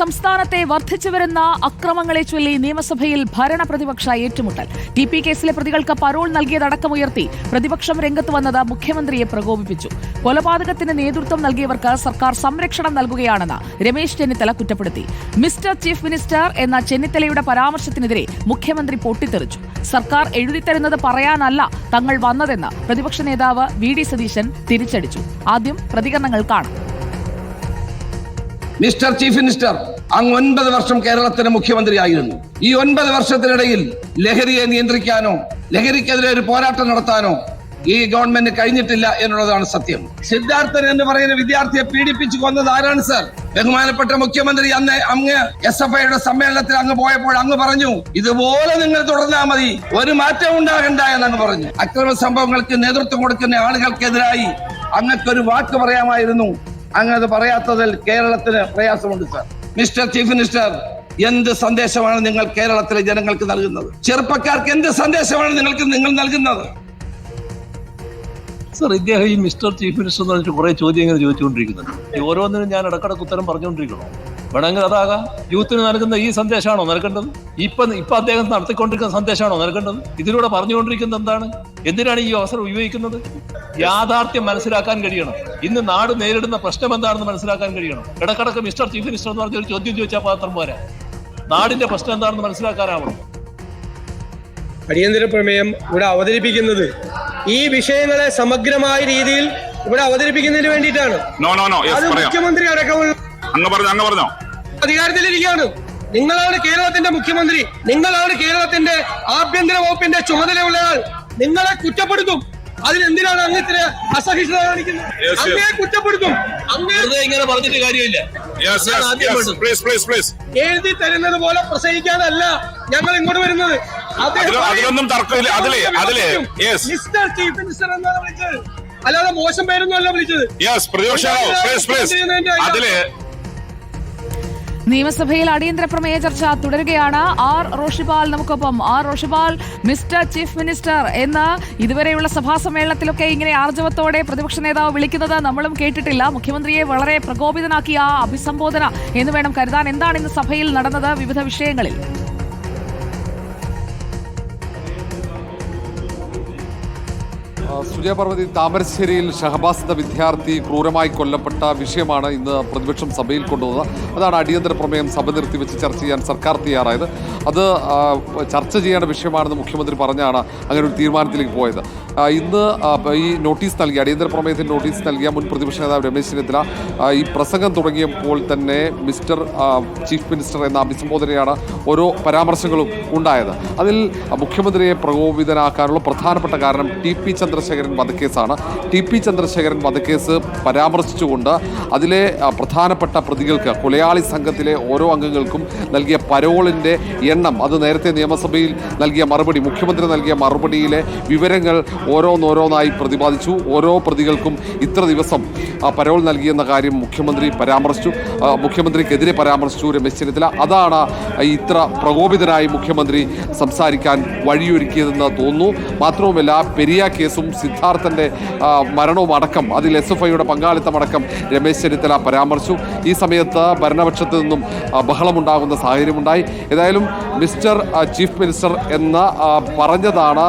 സംസ്ഥാനത്തെ വർദ്ധിച്ചുവരുന്ന അക്രമങ്ങളെ ചൊല്ലി നിയമസഭയിൽ ഭരണപ്രതിപക്ഷ ഏറ്റുമുട്ടൽ. TP കേസിലെ പ്രതികൾക്ക് പരോൾ നൽകിയതടക്കമുയർത്തി പ്രതിപക്ഷം രംഗത്ത് വന്നത് മുഖ്യമന്ത്രിയെ പ്രകോപിപ്പിച്ചു. കൊലപാതകത്തിന് നേതൃത്വം നൽകിയവർക്ക് സർക്കാർ സംരക്ഷണം നൽകുകയാണെന്ന് രമേശ് ചെന്നിത്തല കുറ്റപ്പെടുത്തി. മിസ്റ്റർ ചീഫ് മിനിസ്റ്റർ എന്ന ചെന്നിത്തലയുടെ പരാമർശത്തിനെതിരെ മുഖ്യമന്ത്രി പൊട്ടിത്തെറിച്ചു. സർക്കാർ എഴുതിത്തരുന്നത് പറയാനല്ല തങ്ങൾ വന്നതെന്ന് പ്രതിപക്ഷ നേതാവ് VD സതീശൻ തിരിച്ചടിച്ചു. ആദ്യം പ്രതികരണങ്ങൾ കാണാം. മിസ്റ്റർ ചീഫ് മിനിസ്റ്റർ, അങ്ങ് 9 വർഷം കേരളത്തിന്റെ മുഖ്യമന്ത്രിയായിരുന്നു. ഈ 9 വർഷത്തിനിടയിൽ ലഹരിയെ നിയന്ത്രിക്കാനോ ലഹരിക്കെതിരെ ഒരു പോരാട്ടം നടത്താനോ ഈ ഗവൺമെന്റ് കഴിഞ്ഞിട്ടില്ല എന്നുള്ളതാണ് സത്യം. സിദ്ധാർത്ഥൻ എന്ന് പറയുന്ന വിദ്യാർത്ഥിയെ പീഡിപ്പിച്ചു കൊന്നത് ആരാണ് സർ? ബഹുമാനപ്പെട്ട മുഖ്യമന്ത്രി അന്ന് അങ്ങ് SFIയുടെ സമ്മേളനത്തിൽ അങ്ങ് പോയപ്പോൾ അങ്ങ് പറഞ്ഞു, ഇതുപോലെ നിങ്ങൾ തുടർന്നാൽ മതി, ഒരു മാറ്റം ഉണ്ടാകണ്ട എന്നങ്ങ് പറഞ്ഞു. അക്രമ സംഭവങ്ങൾക്ക് നേതൃത്വം കൊടുക്കുന്ന ആളുകൾക്കെതിരായി അങ്ങക്കൊരു വാക്ക് പറയാമായിരുന്നു. അങ്ങ് അത് പറയാത്തതിൽ കേരളത്തിന് പ്രയാസമുണ്ട് സർ. മിസ്റ്റർ ചീഫ് മിനിസ്റ്റർ, എന്ത് സന്ദേശമാണ് നിങ്ങൾ കേരളത്തിലെ ജനങ്ങൾക്ക് നൽകുന്നത്? ചെറുപ്പക്കാർക്ക് എന്ത് സന്ദേശമാണ് നിങ്ങൾ നൽകുന്നത്? സർ, ഇദ്ദേഹം ഈ മിസ്റ്റർ ചീഫ് മിനിസ്റ്റർ എന്ന് പറഞ്ഞിട്ട് കുറെ ചോദ്യങ്ങൾ ചോദിച്ചുകൊണ്ടിരിക്കുന്നുണ്ട്. ഈ ഓരോന്നിനും ഞാൻ ഇടക്കിടക്ക് ഉത്തരം പറഞ്ഞുകൊണ്ടിരിക്കണോ? വേണമെങ്കിൽ അതാകാം. യൂത്തിന് നൽകുന്ന ഈ സന്ദേശമാണോ നൽകേണ്ടത്? ഇപ്പൊ അദ്ദേഹം നടത്തിക്കൊണ്ടിരിക്കുന്ന സന്ദേശമാണോ നൽകേണ്ടത്? ഇതിലൂടെ പറഞ്ഞുകൊണ്ടിരിക്കുന്നത് എന്താണ്? എന്തിനാണ് ഈ അവസരം ഉപയോഗിക്കുന്നത്? യാഥാർത്ഥ്യം മനസ്സിലാക്കാൻ കഴിയണം. ഇന്ന് നാട് നേരിടുന്ന പ്രശ്നം എന്താണെന്ന് മനസ്സിലാക്കാൻ കഴിയണം. ഇടക്കിടക്ക് മിസ്റ്റർ ചീഫ് മിനിസ്റ്റർ എന്ന് പറഞ്ഞൊരു ചോദ്യം ചോദിച്ചാൽ മാത്രം പോരാ. നാടിന്റെ പ്രശ്നം എന്താണെന്ന് മനസ്സിലാക്കാനാവണം. അടിയന്തര പ്രമേയം ഇവിടെ അവതരിപ്പിക്കുന്നത് ഈ വിഷയങ്ങളെ സമഗ്രമായ രീതിയിൽ ഇവിടെ അവതരിപ്പിക്കുന്നതിന് വേണ്ടിയിട്ടാണ്. അത് മുഖ്യമന്ത്രി അടക്കമുള്ള അധികാരത്തിലിരിക്കുകയാണ്. നിങ്ങളാണ് കേരളത്തിന്റെ മുഖ്യമന്ത്രി, നിങ്ങളാണ് കേരളത്തിന്റെ ആഭ്യന്തര വകുപ്പിന്റെ ചുമതലയുള്ളയാൾ. നിങ്ങളെ കുറ്റപ്പെടുത്തും. അതിനെന്തിനാണ് അങ്ങ് ഇത്ര അസഹിഷ്ണുത കാണിക്കുന്നത്? അങ്ങേ കുറ്റപ്പെടുത്തും. ഇങ്ങനെ പറഞ്ഞിട്ട് കാര്യമില്ല. എഴുതി തരുന്നത് പോലെ പ്രസംഗിക്കാനല്ല ഞങ്ങൾ ഇങ്ങോട്ട് വരുന്നത്. മിസ്റ്റർ ചീഫ് മിനിസ്റ്റർ എന്നാണ് വിളിച്ചത്, അല്ലാതെ മോശം പേരൊന്നും അല്ല വിളിച്ചത്. നിയമസഭയിൽ അടിയന്തര പ്രമേയ ചർച്ച തുടരുകയാണ്. R. റോഷിപാൽ നമുക്കൊപ്പം. R. Roshipal, mister chief minister എന്ന് ഇതുവരെയുള്ള സഭാ സമ്മേളനത്തിലൊക്കെ ഇങ്ങനെ ആർജവത്തോടെ പ്രതിപക്ഷ നേതാവ് വിളിക്കുന്നത് നമ്മളും കേട്ടിട്ടില്ല. മുഖ്യമന്ത്രിയെ വളരെ പ്രകോപിതനാക്കിയ അഭിസംബോധന എന്ന് വേണം കരുതാൻ. എന്താണ് ഇന്ന് സഭയിൽ നടന്നത് വിവിധ വിഷയങ്ങളിൽ? സുജയപാർവതി, താമരശ്ശേരിയിൽ ഷഹബാസ് എന്ന വിദ്യാർത്ഥി ക്രൂരമായി കൊല്ലപ്പെട്ട വിഷയമാണ് ഇന്ന് പ്രതിപക്ഷം സഭയിൽ കൊണ്ടുവന്നത്. അതാണ് അടിയന്തര പ്രമേയം സഭ നിർത്തിവെച്ച് ചർച്ച ചെയ്യാൻ സർക്കാർ തയ്യാറായത്. അത് ചർച്ച ചെയ്യേണ്ട വിഷയമാണെന്ന് മുഖ്യമന്ത്രി പറഞ്ഞാണ് അങ്ങനെ ഒരു തീരുമാനത്തിലേക്ക് പോയത്. ഇന്ന് ഈ നോട്ടീസ് നൽകിയ അടിയന്തര പ്രമേയത്തിന് നോട്ടീസ് നൽകിയ മുൻ പ്രതിപക്ഷ നേതാവ് രമേശ് ചെന്നിത്തല ഈ പ്രസംഗം തുടങ്ങിയപ്പോൾ തന്നെ മിസ്റ്റർ ചീഫ് മിനിസ്റ്റർ എന്ന അഭിസംബോധനയാണ് ഓരോ പരാമർശങ്ങളും ഉണ്ടായത്. അതിൽ മുഖ്യമന്ത്രിയെ പ്രകോപിതനാക്കാനുള്ള പ്രധാനപ്പെട്ട കാരണം TP ചന്ദ്രശേഖരൻ വധക്കേസാണ്. TP ചന്ദ്രശേഖരൻ വധക്കേസ് പരാമർശിച്ചുകൊണ്ട് അതിലെ പ്രധാനപ്പെട്ട പ്രതികൾക്ക്, കൊലയാളി സംഘത്തിലെ ഓരോ അംഗങ്ങൾക്കും നൽകിയ പരോളിൻ്റെ എണ്ണം, അത് നേരത്തെ നിയമസഭയിൽ നൽകിയ മറുപടി, മുഖ്യമന്ത്രി നൽകിയ മറുപടിയിലെ വിവരങ്ങൾ ഓരോന്നോരോന്നായി പ്രതിപാദിച്ചു. ഓരോ പ്രതികൾക്കും ഇത്ര ദിവസം പരോൾ നൽകിയെന്ന കാര്യം മുഖ്യമന്ത്രിക്കെതിരെ പരാമർശിച്ചു രമേശ് ചെന്നിത്തല. അതാണ് ഇത്ര പ്രകോപിതനായി മുഖ്യമന്ത്രി സംസാരിക്കാൻ വഴിയൊരുക്കിയതെന്ന് തോന്നുന്നു. മാത്രവുമല്ല, പെരിയ കേസും സിദ്ധാർത്ഥന്റെ മരണവും അടക്കം, അതിൽ SFIയുടെ പങ്കാളിത്തമടക്കം രമേശ് ചെന്നിത്തല പരാമർശിച്ചു. ഈ സമയത്ത് ഭരണപക്ഷത്തു നിന്നും ബഹളമുണ്ടാകുന്ന സാഹചര്യമുണ്ടായി. ഏതായാലും മിസ്റ്റർ ചീഫ് മിനിസ്റ്റർ എന്ന് പറഞ്ഞതാണ്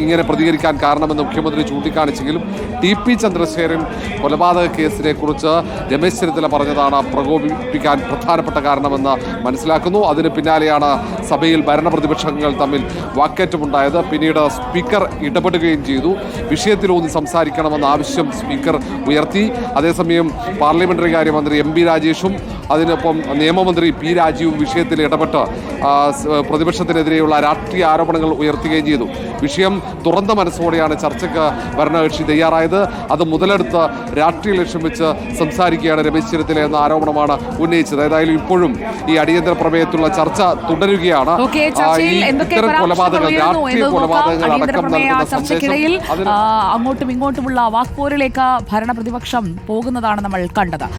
ഇങ്ങനെ പ്രതികരിക്കാൻ കാരണമെന്ന് മുഖ്യമന്ത്രി ചൂണ്ടിക്കാണിച്ചെങ്കിലും TP ചന്ദ്രശേഖരൻ കൊലപാതക കേസിനെ കുറിച്ച് രമേശ് ചെന്നിത്തല പറഞ്ഞതാണ് പ്രകോപിപ്പിക്കാൻ പ്രധാനപ്പെട്ട കാരണമെന്ന് മനസ്സിലാക്കുന്നു. അതിന് പിന്നാലെയാണ് സഭയിൽ ഭരണപ്രതിപക്ഷങ്ങൾ തമ്മിൽ വാക്കേറ്റമുണ്ടായത്. പിന്നീട് സ്പീക്കർ ഇടപെടുകയും ചെയ്തു. വിഷയത്തിലൂന്നി സംസാരിക്കണമെന്ന ആവശ്യം സ്പീക്കർ ഉയർത്തി. അതേസമയം പാർലമെന്ററി കാര്യമന്ത്രി MB രാജേഷും അതിനൊപ്പം നിയമമന്ത്രി P രാജീവും വിഷയത്തിൽ ഇടപെട്ട് പ്രതിപക്ഷത്തിനെതിരെയുള്ള രാഷ്ട്രീയ ആരോപണങ്ങൾ ഉയർത്തുകയും ചെയ്തു. വിഷയം തുറന്ന മനസ്സോടെയാണ് ചർച്ചയ്ക്ക് ഭരണകക്ഷി തയ്യാറായത്. അത് മുതലെടുത്ത് രാഷ്ട്രീയ ലക്ഷ്യം വെച്ച് സംസാരിക്കുകയാണ് രമേശ് ചെന്നിത്തല എന്ന ആരോപണമാണ് ഉന്നയിച്ചത്. ഏതായാലും ഇപ്പോഴും ഈ അടിയന്തര പ്രമേയത്തിലുള്ള ചർച്ച തുടരുകയാണ്. ഇത്തരം കൊലപാതകങ്ങൾ, രാഷ്ട്രീയ കൊലപാതകങ്ങൾ അടക്കം നൽകുന്ന സന്ദേശം, അങ്ങോട്ടും ഇങ്ങോട്ടുമുള്ള വാക്പോരിലേക്ക് ഭരണപ്രതിപക്ഷം പോകുന്നതാണ് നമ്മൾ കണ്ടത്.